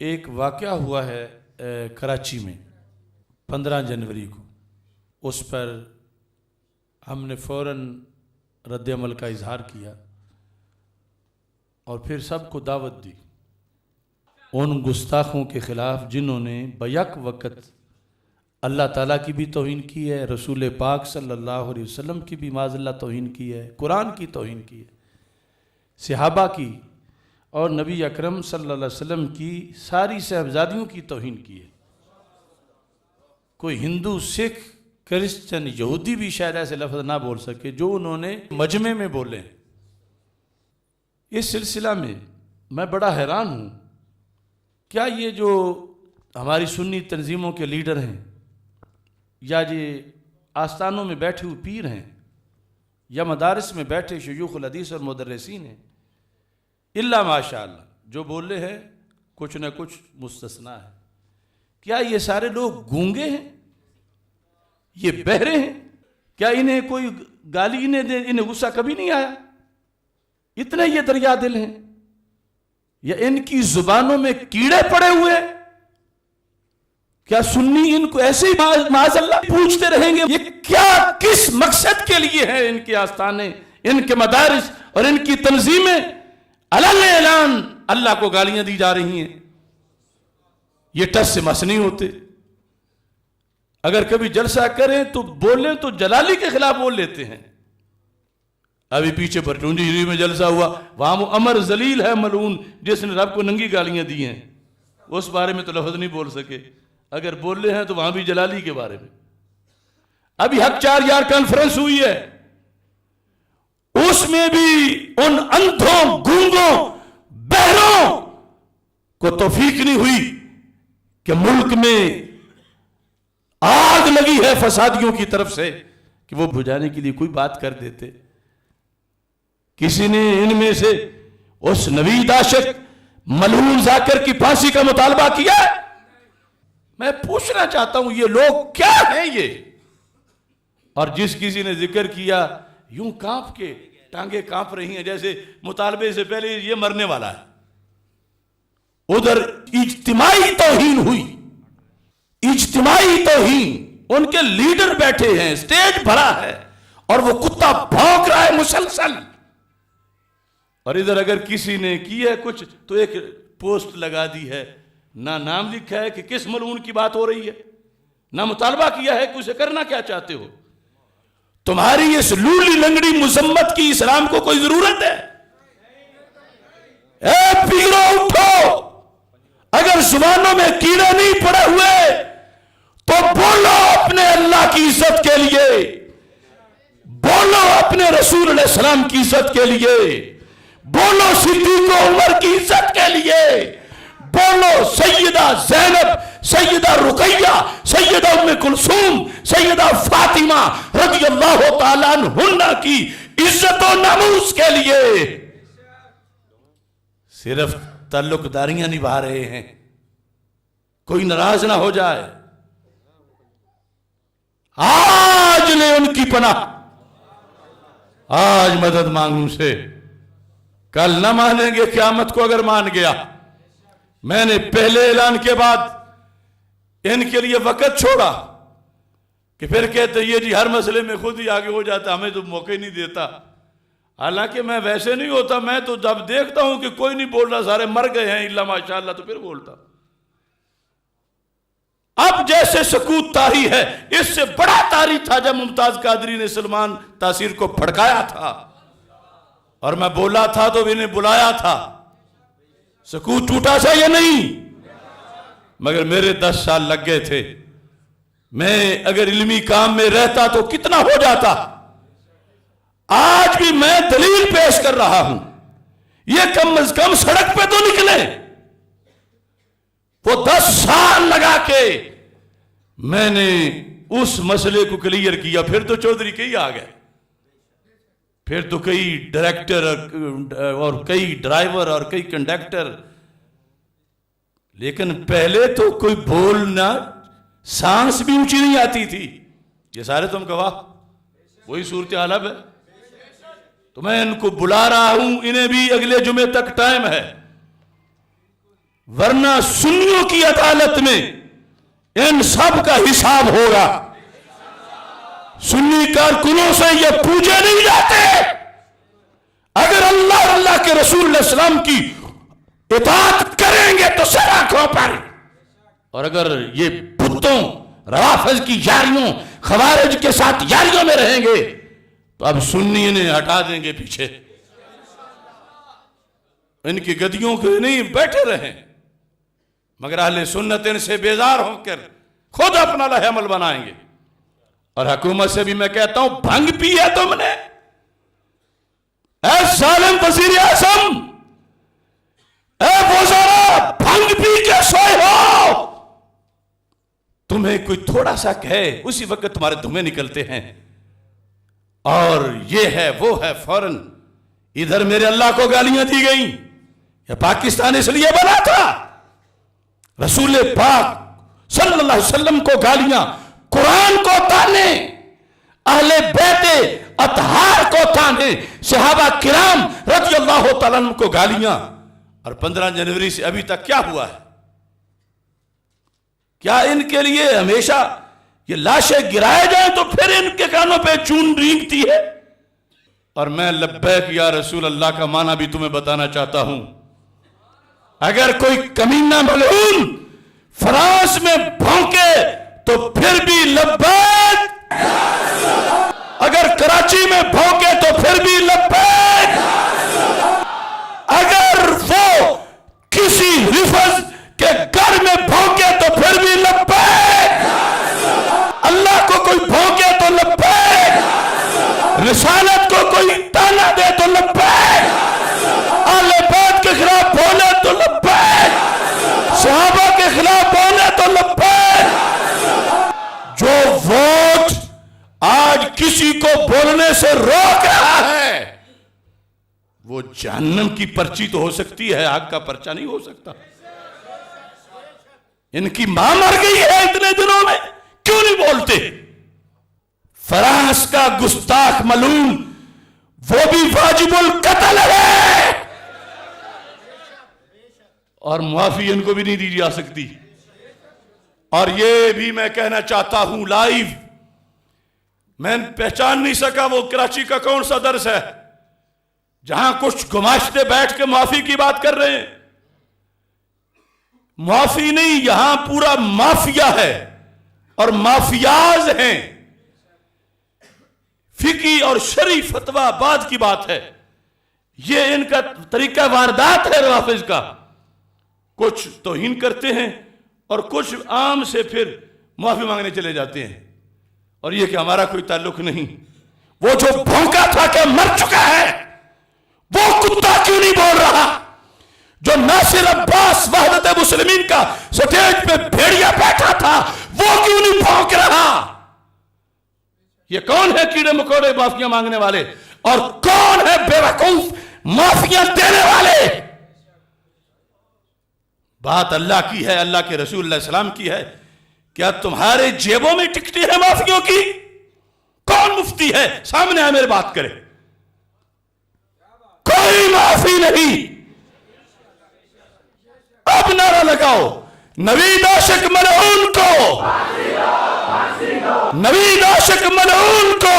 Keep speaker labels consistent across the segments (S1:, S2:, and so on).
S1: ایک واقعہ ہوا ہے کراچی میں 15 جنوری کو. اس پر ہم نے فوراً رد عمل کا اظہار کیا اور پھر سب کو دعوت دی ان گستاخوں کے خلاف جنہوں نے بیک وقت اللہ تعالیٰ کی بھی توہین کی ہے، رسول پاک صلی اللہ علیہ وسلم کی بھی معاذ اللہ توہین کی ہے، قرآن کی توہین کی ہے، صحابہ کی اور نبی اکرم صلی اللہ علیہ وسلم کی ساری صحابزادیوں کی توہین کی ہے. کوئی ہندو، سکھ، کرسچن، یہودی بھی شاید ایسے لفظ نہ بول سکے جو انہوں نے مجمع میں بولے. اس سلسلہ میں میں بڑا حیران ہوں، کیا یہ جو ہماری سنی تنظیموں کے لیڈر ہیں یا یہ آستانوں میں بیٹھے ہوئے پیر ہیں یا مدارس میں بیٹھے شیوخ الحدیث اور مدرسین ہیں، اللہ ماشاءاللہ جو بولے ہیں کچھ نہ کچھ مستثنا ہے، کیا یہ سارے لوگ گونگے ہیں؟ یہ بہرے ہیں؟ کیا انہیں کوئی گالی انہیں غصہ کبھی نہیں آیا؟ اتنے یہ دریا دل ہیں یا ان کی زبانوں میں کیڑے پڑے ہوئے؟ کیا سنی ان کو ایسے ہی معاذ اللہ پوچھتے رہیں گے؟ یہ کیا کس مقصد کے لیے ہے ان کے آستانے، ان کے مدارس اور ان کی تنظیمیں علن اعلان اللہ کو گالیاں دی جا رہی ہیں؟ یہ ٹس سے مس نہیں ہوتے. اگر کبھی جلسہ کریں تو بولیں تو جلالی کے خلاف بول لیتے ہیں. ابھی پیچھے برٹونڈی شریف میں جلسہ ہوا، وہاں وہ امر ذلیل ہے ملعون جس نے رب کو ننگی گالیاں دی ہیں، اس بارے میں تو لفظ نہیں بول سکے. اگر بولے ہیں تو وہاں بھی جلالی کے بارے میں. ابھی حق 4 یار کانفرنس ہوئی ہے، اس میں بھی ان اندھوں، گونگوں، بہروں کو توفیق نہیں ہوئی کہ ملک میں آگ لگی ہے فسادیوں کی طرف سے کہ وہ بجھانے کے لیے کوئی بات کر دیتے. کسی نے ان میں سے اس نوید عاشق ملعون ذاکر کی پھانسی کا مطالبہ کیا ہے؟ میں پوچھنا چاہتا ہوں یہ لوگ کیا ہیں یہ؟ اور جس کسی نے ذکر کیا یوں کانپ کے ٹانگیں کانپ رہی ہیں جیسے مطالبے سے پہلے یہ مرنے والا ہے. ادھر اجتماعی توہین ہوئی، اجتماعی توہین، ان کے لیڈر بیٹھے ہیں، سٹیج بھرا ہے اور وہ کتا بھونک رہا ہے مسلسل. اور ادھر اگر کسی نے کی ہے کچھ تو ایک پوسٹ لگا دی ہے، نہ نام لکھا ہے کہ کس ملعون کی بات ہو رہی ہے، نہ مطالبہ کیا ہے کہ اسے کرنا کیا چاہتے ہو. تمہاری اس لولی لنگڑی مذمت کی اسلام کو کوئی ضرورت ہے؟ اے پیرو اٹھو، اگر زبانوں میں کیڑے نہیں پڑے ہوئے تو بولو اپنے اللہ کی عزت کے لیے، بولو اپنے رسول علیہ السلام کی عزت کے لیے، بولو صدیق و عمر کی عزت کے لیے، بولو سیدہ زینب، سیدہ رقیہ، سیدہ ام کلثوم، سیدہ فاطمہ رضی اللہ تعالیٰ عنہن کی عزت و ناموس کے لیے. صرف تعلق داریاں نبھا رہے ہیں، کوئی ناراض نہ ہو جائے. آج لے ان کی پناہ، آج مدد مانگوں سے، کل نہ مانیں گے قیامت کو اگر مان گیا. میں نے پہلے اعلان کے بعد ان کے لیے وقت چھوڑا کہ پھر کہتے یہ جی ہر مسئلے میں خود ہی آگے ہو جاتا، ہمیں تو موقع ہی نہیں دیتا. حالانکہ میں ویسے نہیں ہوتا، میں تو جب دیکھتا ہوں کہ کوئی نہیں بول رہا، سارے مر گئے ہیں اللہ ماشاءاللہ، تو پھر بولتا. اب جیسے سکوت طاری ہے، اس سے بڑا طاری تھا جب ممتاز قادری نے سلمان تاثیر کو پھڑکایا تھا اور میں بولا تھا تو انہیں بلایا تھا. سکوت ٹوٹا تھا یا نہیں؟ مگر میرے 10 سال لگ گئے تھے. میں اگر علمی کام میں رہتا تو کتنا ہو جاتا. آج بھی میں دلیل پیش کر رہا ہوں، یہ کم از کم سڑک پہ تو نکلے. وہ 10 سال لگا کے میں نے اس مسئلے کو کلیئر کیا. پھر تو چودھری کئی آ گئے، پھر تو کئی ڈائریکٹر اور کئی ڈرائیور اور کئی کنڈکٹر. لیکن پہلے تو کوئی بولنا، سانس بھی اونچی نہیں آتی تھی. یہ سارے تم گواہ، وہی صورتحال اب ہے. تو میں ان کو بلا رہا ہوں، انہیں بھی اگلے جمعے تک ٹائم ہے. ورنہ سنیوں کی عدالت میں ان سب کا حساب ہوگا. سنی کارکنوں سے یہ پوچھے نہیں جاتے. اگر اللہ اور اللہ کے رسول علیہ السلام کی اطاعت کریں گے تو سر آنکھوں پر، اور اگر یہ بتوں روافض کی یاریوں خوارج کے ساتھ یاریوں میں رہیں گے تو اب سنی انہیں ہٹا دیں گے پیچھے. ان کی گدیوں کے نہیں بیٹھے رہیں، مگر اہل سنت ان سے بیزار ہو کر خود اپنا لائحہ عمل بنائیں گے. اور حکومت سے بھی میں کہتا ہوں، بھنگ پی ہے تم نے، اے ظالم وزیر اعظم، اے وزراء، بھنگ پی کے سوئے ہو. تمہیں کوئی تھوڑا سا کہے اسی وقت تمہارے دھویں نکلتے ہیں، اور یہ ہے وہ ہے، فوراً ادھر میرے اللہ کو گالیاں دی گئیں. یہ پاکستان اس لیے بنا تھا، رسول پاک صلی اللہ علیہ وسلم کو گالیاں، قرآن کو تانے، اہل بیت اطہار کو تانے، صحابہ کرام رضی اللہ تعالیٰ عنہ کو گالیاں. اور 15 جنوری سے ابھی تک کیا ہوا ہے؟ کیا ان کے لیے ہمیشہ یہ لاشیں گرائے جائیں تو پھر ان کے کانوں پہ چون رینگتی ہے؟ اور میں لبیک یا رسول اللہ کا معنی بھی تمہیں بتانا چاہتا ہوں. اگر کوئی کمینہ ملعون فرانس میں بھونکے تو پھر بھی لبیک، اگر کراچی میں بھونکے تو پھر بھی لبیک، اگر وہ کسی رفض کے گھر میں بھونکے تو پھر بھی لبیک، اللہ کو کوئی بھونکے تو لبیک، رسالت کو کوئی تانا دے تو لبیک، اہل بیت کے خلاف بولے تو لبیک، صحابہ کے خلاف بولے تو لبیک. جو ووٹ آج کسی کو بولنے سے روک رہا ہے وہ جہنم کی پرچی تو ہو سکتی ہے، آگ کا پرچہ نہیں ہو سکتا. ان کی ماں مر گئی ہے اتنے دنوں میں، کیوں نہیں بولتے؟ فرانس کا گستاخ ملعون وہ بھی واجب القتل ہے، اور معافی ان کو بھی نہیں دی جا سکتی. اور یہ بھی میں کہنا چاہتا ہوں لائیو، میں پہچان نہیں سکا وہ کراچی کا کون سا درس ہے جہاں کچھ گماشتے بیٹھ کے معافی کی بات کر رہے ہیں. معافی نہیں، یہاں پورا مافیا ہے اور مافیاز ہیں. فقہی اور شرعی فتویٰ بعد کی بات ہے، یہ ان کا طریقہ واردات ہے روافض کا. کچھ توہین کرتے ہیں اور کچھ عام سے پھر معافی مانگنے چلے جاتے ہیں، اور یہ کہ ہمارا کوئی تعلق نہیں. وہ جو بھونکا تھا کہ مر چکا ہے، وہ کتا کیوں نہیں بول رہا؟ جو ناصر عباس وحدت مسلمین کا سٹیج پہ بھیڑیا بیٹھا تھا، وہ کیوں نہیں بھونک رہا؟ یہ کون ہے کیڑے مکوڑے معافیاں مانگنے والے، اور کون ہے بے وقوف معافیاں دینے والے؟ بات اللہ کی ہے، اللہ کے رسول علیہ السلام کی ہے. کیا تمہارے جیبوں میں ٹکٹیں ہیں معافیوں کی؟ کون مفتی ہے سامنے آئے میرے بات کرے؟ کوئی معافی نہیں. اب نعرہ لگاؤ، نوید عاشق ملعون کو، نوید عاشق ملعون کو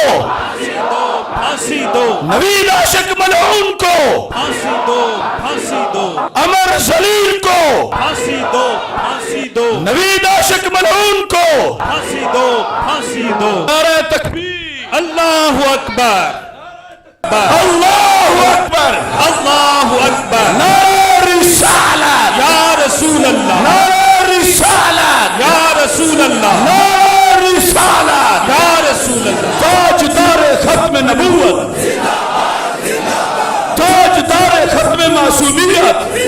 S1: پھانسی دو، نوید عاشق ملعون کو پھانسی دو، پھانسی دو، عمر ذلیل کو پھانسی دو، پھانسی دو، نوید عاشق ملعون کو پھانسی دو، پھانسی دو. نعرہ تکبیر، اللہ اکبر، اللہ اکبر، اللہ اکبر. نعرہ رسالت یا رسول اللہ، نعرہ رسالت یا رسول اللہ، نعرہ رسالت یا رسول اللہ. تاجدار ختم نبوت، تاجدار ختم معصومیت.